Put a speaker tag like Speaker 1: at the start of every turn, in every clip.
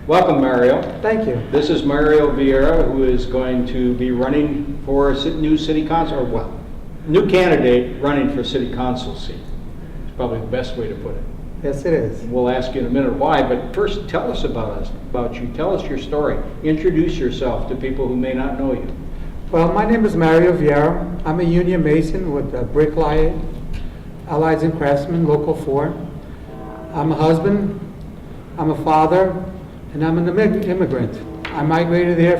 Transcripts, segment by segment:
Speaker 1: Welcome, Mario.
Speaker 2: Thank you.
Speaker 1: This is Mario Viera, who is going to be running for a new city council, or well, new candidate running for city council seat. It's probably the best way to put it.
Speaker 2: Yes, it is.
Speaker 1: We'll ask you in a minute why, but first tell us about you. Tell us your story. Introduce yourself to people who may not know you.
Speaker 2: Well, my name is Mario Viera. I'm a union mason with Bricklayer, Allies and Craftsmen, Local 4. I'm a husband, I'm a father, and I'm an immigrant. I migrated here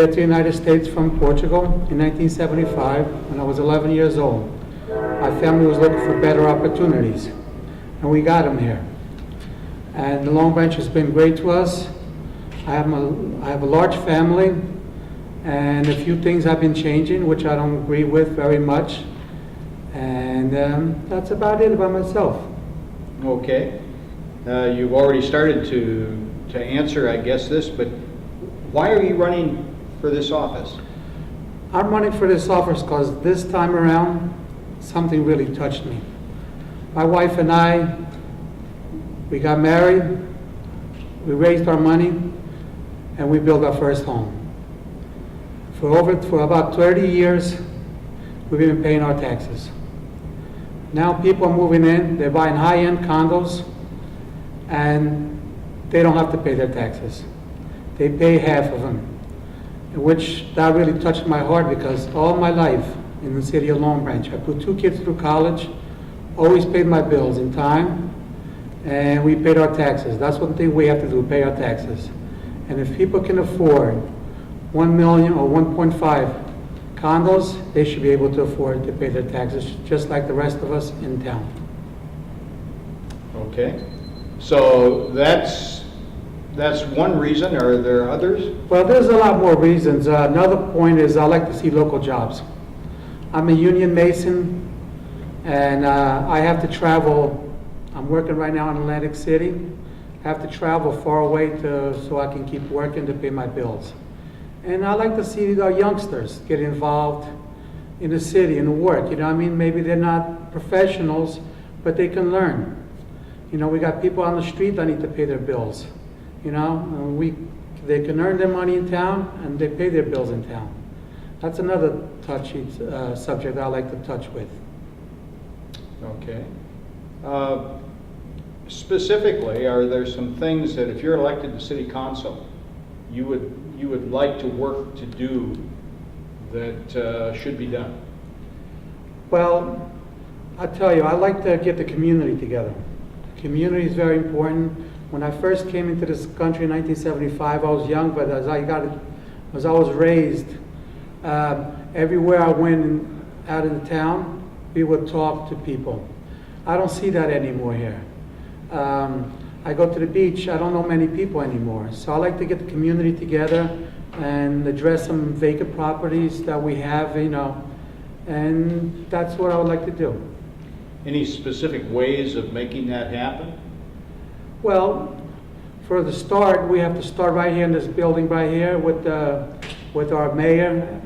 Speaker 2: to the United States from Portugal in 1975 when I was 11 years old. My family was looking for better opportunities, and we got them here. And the Long Branch has been great to us. I have a large family, and a few things have been changing, which I don't agree with very much. And that's about it about myself.
Speaker 1: Okay. You've already started to answer, I guess, this, but why are you running for this office?
Speaker 2: I'm running for this office because this time around, something really touched me. My wife and I, we got married, we raised our money, and we built our first home. For about 30 years, we've been paying our taxes. Now people are moving in, they're buying high-end condos, and they don't have to pay their taxes. They pay half of them, which that really touched my heart because all my life in the city of Long Branch, I put 2 kids through college, always paid my bills in time, and we paid our taxes. That's one thing we have to do, pay our taxes. And if people can afford 1 million or 1.5 condos, they should be able to afford to pay their taxes just like the rest of us in town.
Speaker 1: Okay. So that's one reason. Are there others?
Speaker 2: Well, there's a lot more reasons. Another point is I like to see local jobs. I'm a union mason, and I have to travel. I'm working right now in Atlantic City. I have to travel far away so I can keep working to pay my bills. And I like to see our youngsters get involved in the city and work. You know what I mean? Maybe they're not professionals, but they can learn. You know, we got people on the street that need to pay their bills. You know, they can earn their money in town and they pay their bills in town. That's another touchy subject I like to touch with.
Speaker 1: Okay. Specifically, are there some things that if you're elected to city council, you would like to work to do that should be done?
Speaker 2: Well, I tell you, I like to get the community together. The community is very important. When I first came into this country in 1975, I was young, but as I was raised, everywhere I went out in the town, we would talk to people. I don't see that anymore here. I go to the beach, I don't know many people anymore. So I like to get the community together and address some vacant properties that we have, you know, and that's what I would like to do.
Speaker 1: Any specific ways of making that happen?
Speaker 2: Well, for the start, we have to start right here in this building right here with our mayor,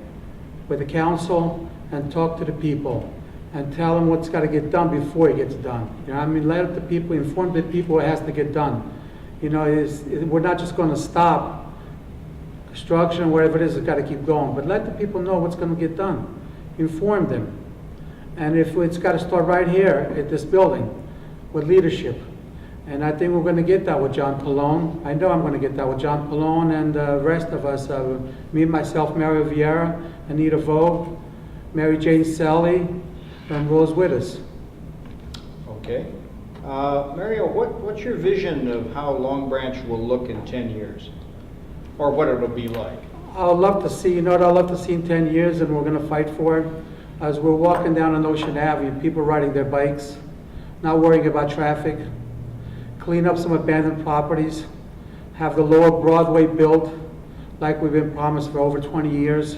Speaker 2: with the council, and talk to the people and tell them what's got to get done before it gets done. You know, I mean, let the people, inform the people what has to get done. You know, we're not just going to stop construction or whatever it is, it's got to keep going, but let the people know what's going to get done. Inform them. And if it's got to start right here at this building with leadership. And I think we're going to get that with John Pallone. I know I'm going to get that with John Pallone and the rest of us. Me, myself, Mario Viera, Anita Vogt, Mary Jane Sally, and Rose Wittes.
Speaker 1: Okay. Mario, what's your vision of how Long Branch will look in 10 years? Or what it'll be like?
Speaker 2: I'd love to see, you know what I'd love to see in 10 years, and we're going to fight for it? As we're walking down on Ocean Avenue, people riding their bikes, not worrying about traffic, clean up some abandoned properties, have the lower Broadway built like we've been promised for over 20 years.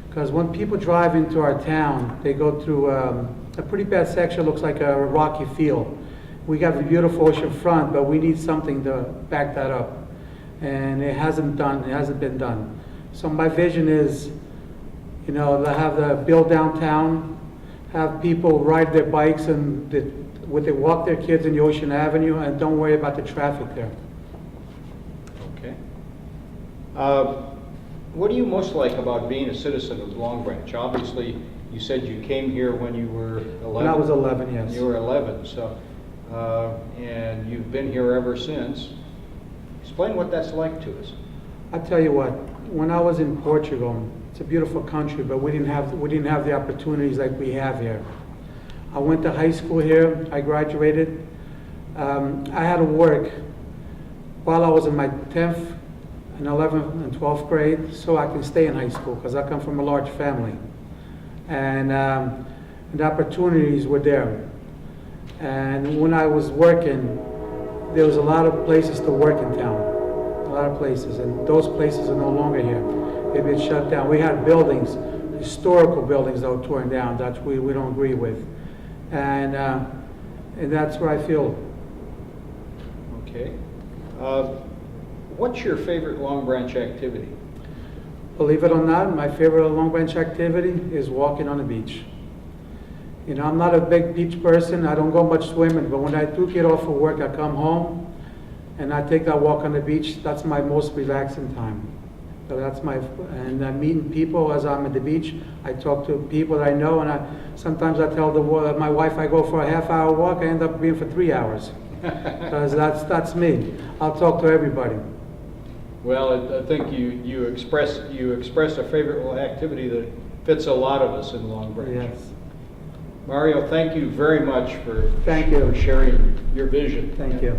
Speaker 2: Because when people drive into our town, they go through a pretty bad section, looks like a rocky field. We got the beautiful ocean front, but we need something to back that up. And it hasn't been done. So my vision is, you know, to have the build downtown, have people ride their bikes and they walk their kids in the Ocean Avenue and don't worry about the traffic there.
Speaker 1: What do you most like about being a citizen of Long Branch? Obviously, you said you came here when you were 11.
Speaker 2: When I was 11, yes.
Speaker 1: You were 11, so, and you've been here ever since. Explain what that's like to us.
Speaker 2: I tell you what, when I was in Portugal, it's a beautiful country, but we didn't have the opportunities like we have here. I went to high school here. I graduated. I had to work while I was in my 10th and 11th and 12th grade so I can stay in high school because I come from a large family. And the opportunities were there. And when I was working, there was a lot of places to work in town, a lot of places, and those places are no longer here. They've been shut down. We had buildings, historical buildings that were torn down that we don't agree with. And that's where I feel.
Speaker 1: Okay. What's your favorite Long Branch activity?
Speaker 2: Believe it or not, my favorite Long Branch activity is walking on the beach. You know, I'm not a big beach person. I don't go much swimming, but when I do get off of work, I come home and I take that walk on the beach. That's my most relaxing time. So that's and I'm meeting people as I'm at the beach. I talk to people that I know, and sometimes I tell my wife I go for a half-hour walk. I end up being for 3 hours because that's me. I'll talk to everybody.
Speaker 1: Well, I think you express a favorite activity that fits a lot of us in Long Branch.
Speaker 2: Yes.
Speaker 1: Mario, thank you very much for
Speaker 2: Thank you.
Speaker 1: sharing your vision.
Speaker 2: Thank you.